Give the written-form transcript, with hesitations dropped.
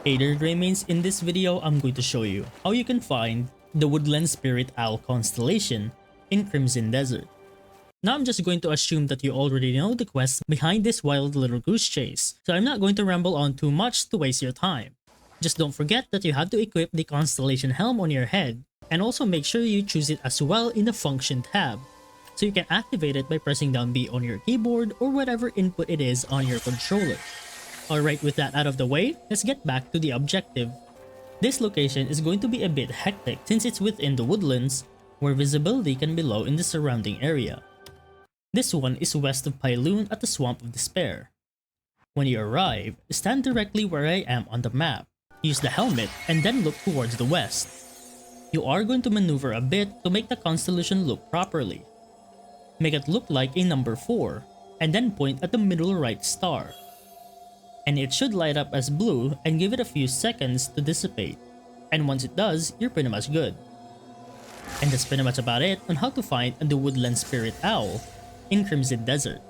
Hey there, Remains. In this video, I'm going to show you how you can find the Woodland Spirit Owl Constellation in Crimson Desert. Now I'm just going to assume that you already know the quest behind this wild little goose chase, so I'm not going to ramble on too much to waste your time. Just don't forget that you have to equip the Constellation helm on your head, and also make sure you choose it as well in the Function tab, so you can activate it by pressing down B on your keyboard or whatever input it is on your controller. Alright, with that out of the way, let's get back to the objective. This location is going to be a bit hectic since it's within the woodlands, where visibility can be low in the surrounding area. This one is west of Pyloon at the Swamp of Despair. When you arrive, stand directly where I am on the map, use the helmet, and then look towards the west. You are going to maneuver a bit to make the constellation look properly. Make it look like a number 4, and then point at the middle right star. And it should light up as blue and give it a few seconds to dissipate. And once it does, you're pretty much good. And that's pretty much about it on how to find the Woodland Spirit Owl in Crimson Desert.